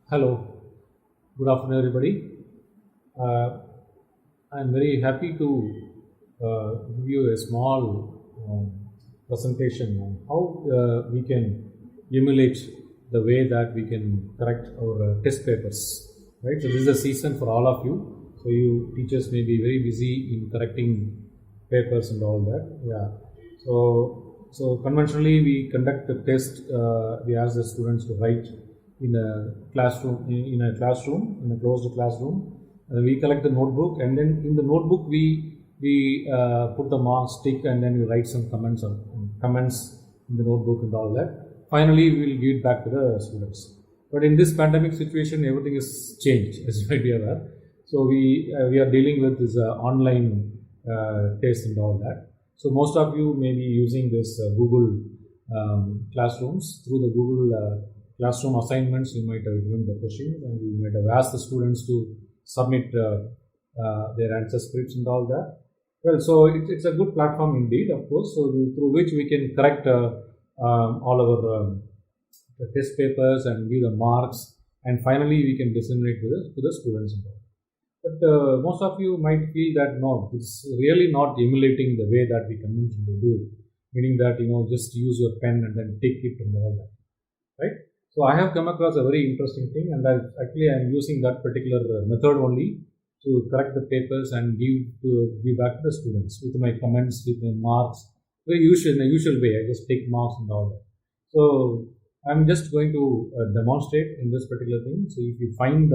Hello, good afternoon, everybody. Uh, I'm very happy to give you a small presentation on how we can emulate the way that we can correct our test papers. Right. So this is a season for all of you. So you teachers may be very busy in correcting papers and all that. Yeah. So conventionally we conduct the test. We ask the students to write in a classroom, in a closed classroom. We collect the notebook, and then in the notebook we put the marks, tick, and then we write some comments in the notebook and all that. Finally, we will give it back to the students. But in this pandemic situation, everything is changed, as you might be aware. So we are dealing with this online test and all that. So most of you may be using this Google classrooms. Through the Google classroom assignments, you might have given the questions, and you might have asked the students to submit their answer scripts and all that. Well, so it's a good platform indeed, of course. So through which we can correct all our test papers and give the marks, and finally we can disseminate to the students and all. But most of you might feel that no, it's really not emulating the way that we conventionally do it, meaning that just use your pen and then take it and all that, right? So I have come across a very interesting thing, and I'm using that particular method only to correct the papers and give back to the students with my comments, with my marks, in the usual way. I just take marks and all that. So I'm just going to demonstrate in this particular thing. So if you find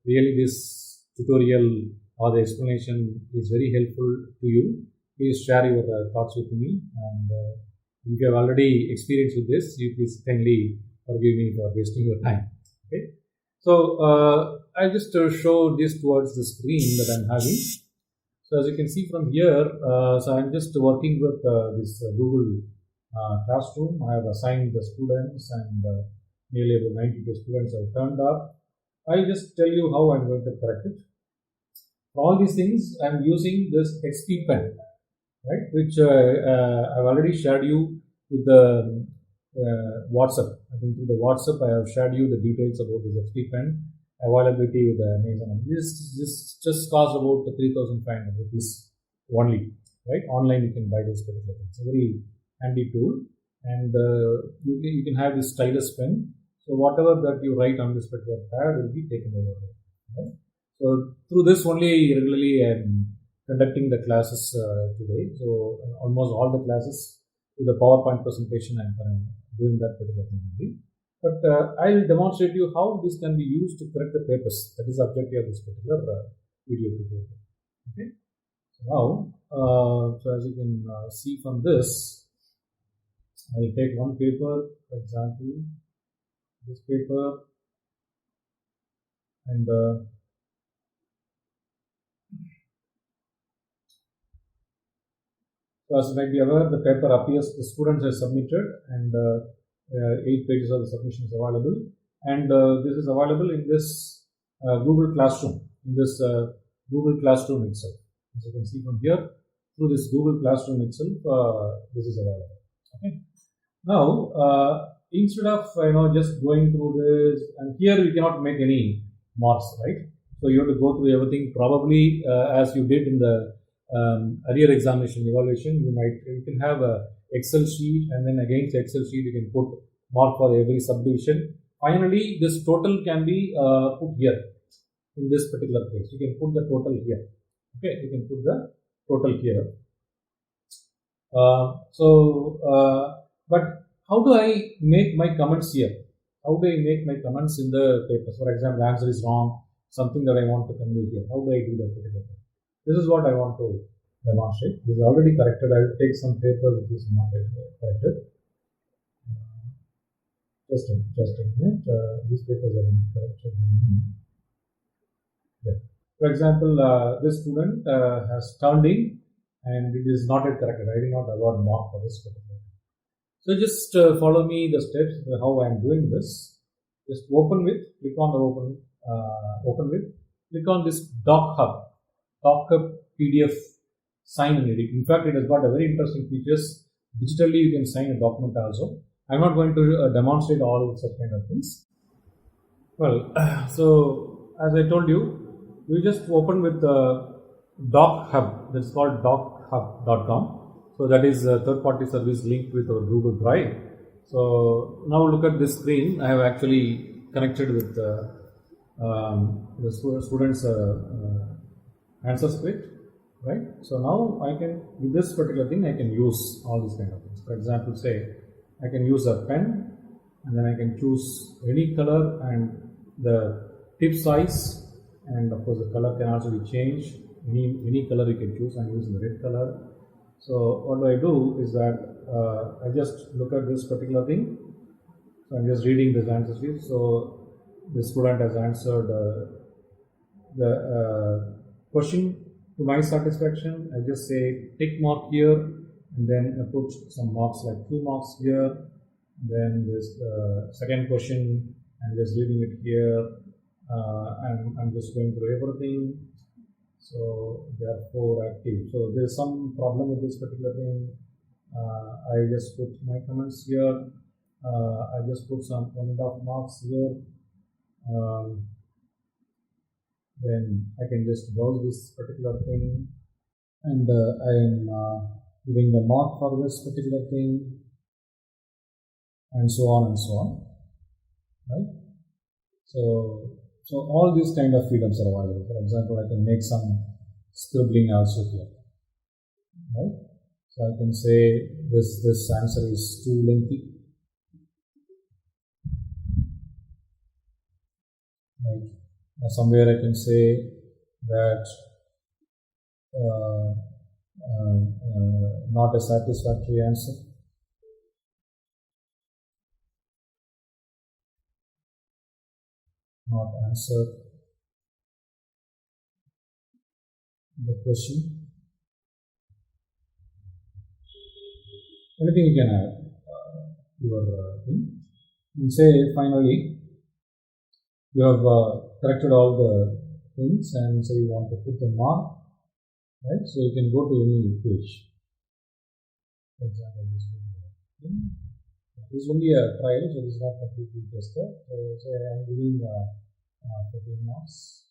really this tutorial or the explanation is very helpful to you, please share your thoughts with me. And if you have already experienced with this, you please kindly forgive me for wasting your time. Okay. So I just show this towards the screen that I'm having. So as you can see from here, so I'm just working with this Google Classroom. I have assigned the students, and nearly about 92 students have turned up. I'll just tell you how I'm going to correct it. For all these things, I'm using this XP pen, right, which I've already shared you with the WhatsApp. I think through the WhatsApp I have shared you the details about this XP pen availability with Amazon. This just costs about 3,500 rupees only, right? Online you can buy this particular thing. It's a very handy tool, and you can have this stylus pen. So whatever that you write on this particular pad will be taken over there, right? So through this only regularly I'm conducting the classes today. So almost all the classes with the PowerPoint presentation I'm doing that particular thing only. But I will demonstrate you how this can be used to correct the papers. That is the objective of this particular video tutorial. Okay. So now, so as you can see from this, I will take one paper, for example, this paper, and so as you might be aware, the paper appears, the students have submitted, and 8 pages of the submission is available, and this is available in this Google Classroom, in this Google Classroom itself. As you can see from here, through this Google Classroom itself, this is available. Okay. Now, instead of just going through this, and here we cannot make any marks, right? So you have to go through everything. Probably as you did in the earlier examination evaluation, you can have a Excel sheet, and then against the Excel sheet you can put mark for every subdivision. Finally, this total can be put here in this particular place. You can put the total here. Okay, you can put the total here. But how do I make my comments here? How do I make my comments in the paper? For example, the answer is wrong, something that I want to convey here. How do I do that particular thing? This is what I want to demonstrate. This is already corrected. I will take some paper which is not corrected. Just a minute. These papers are corrected. Yeah. For example, this student has turned in, and it is not yet corrected. I did not award mark for this particular. So just follow me the steps how I am doing this. Just click on the open with, click on this DocHub PDF sign and edit. In fact, it has got a very interesting features. Digitally, you can sign a document also. I'm not going to demonstrate all such kind of things. Well, so as I told you, you just open with Doc Hub. That's called dochub.com. So that is a third-party service linked with our Google Drive. So now look at this screen. I have actually connected with the students' answer script, right? So now I can, with this particular thing, I can use all these kind of things. For example, say I can use a pen, and then I can choose any color and the tip size, and of course the color can also be changed. Any color you can choose. I'm using the red color. So what I do is that I just look at this particular thing. So I'm just reading this answer sheet. So the student has answered the question to my satisfaction. I just say tick mark here, and then I put some marks like 2 marks here. Then this second question, I'm just reading it here. I'm just going through everything. So there are 4 active. So there's some problem with this particular thing. I just put my comments here. I just put some 1.5 marks here. Then I can just browse this particular thing, and I am giving the mark for this particular thing, and so on and so on, right? So all these kind of freedoms are available. For example, I can make some scribbling also here, right? So I can say this answer is too lengthy, right? Somewhere I can say that not a satisfactory answer. Not answer the question. Anything you can add your thing, and say finally you have corrected all the things, and so you want to put the mark, right? So you can go to any page. For example, this is only a trial, so this is not completely tested. So say I am giving 13 marks.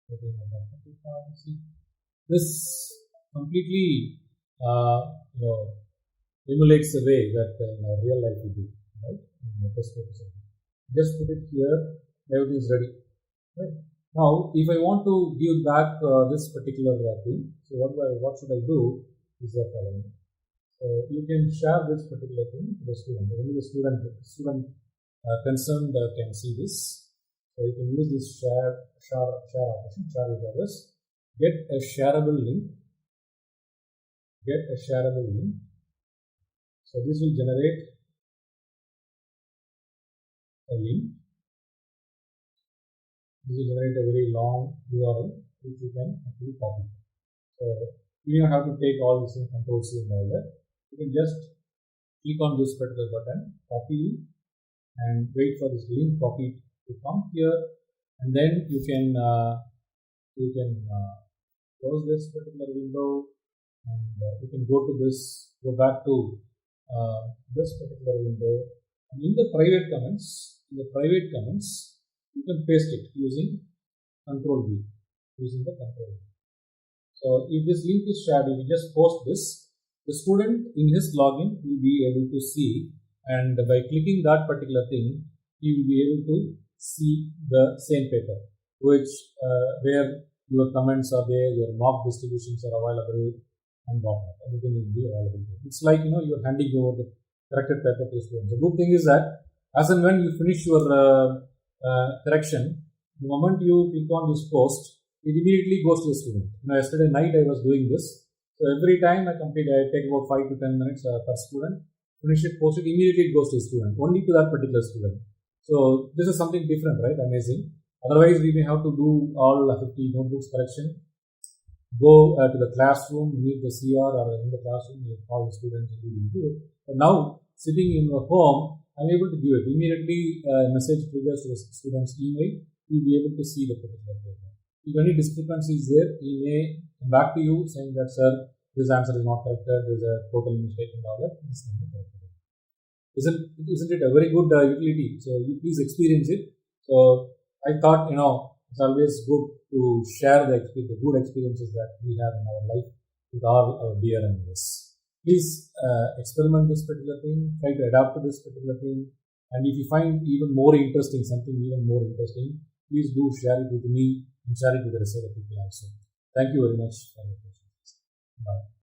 13 out of 25. See, this completely emulates the way that in real life we do, right? In the test paper. Just put it here, everything is ready, right? Now, if I want to give back this particular thing, so what should I do is the following. So you can share this particular thing to the student. Only the student concerned can see this. So you can use this share option, share with others. Get a shareable link. So this will generate a link. This will generate a very long URL which you can actually copy. So you don't have to take all this in Control-C and all that. You can just click on this particular button, copy, and wait for this link copy to come here, and then you can close this particular window, and you can go back to this particular window, and in the private comments, you can paste it using Control-V, using the Control-V. So if this link is shared, if you just post this, the student in his login will be able to see, and by clicking that particular thing, he will be able to see the same paper, which where your comments are there, your mark distributions are available, and whatnot. Everything will be available. It's like you're handing over the corrected paper to the student. The good thing is that as and when you finish your correction, the moment you click on this post, it immediately goes to the student. Yesterday night I was doing this. So every time I complete, I take about 5 to 10 minutes per student, finish it, post it, immediately it goes to the student, only to that particular student. So this is something different, right? Amazing. Otherwise, we may have to do all 50 notebooks correction, go to the classroom, meet the CR, or in the classroom, you call the students and do it. But now, sitting in your home, I'm able to do it. Immediately, message triggers to the student's email, you'll be able to see the particular paper. If any discrepancy is there, he may come back to you saying that, sir, this answer is not corrected, there is a total mistake in all that. Isn't it a very good utility? So you please experience it. So I thought, it's always good to share the good experiences that we have in our life with all our dear enemies. Please experiment this particular thing, try to adapt to this particular thing, and if you find something even more interesting, please do share it with me and share it with the rest of the people also. Thank you very much for your patience. Bye.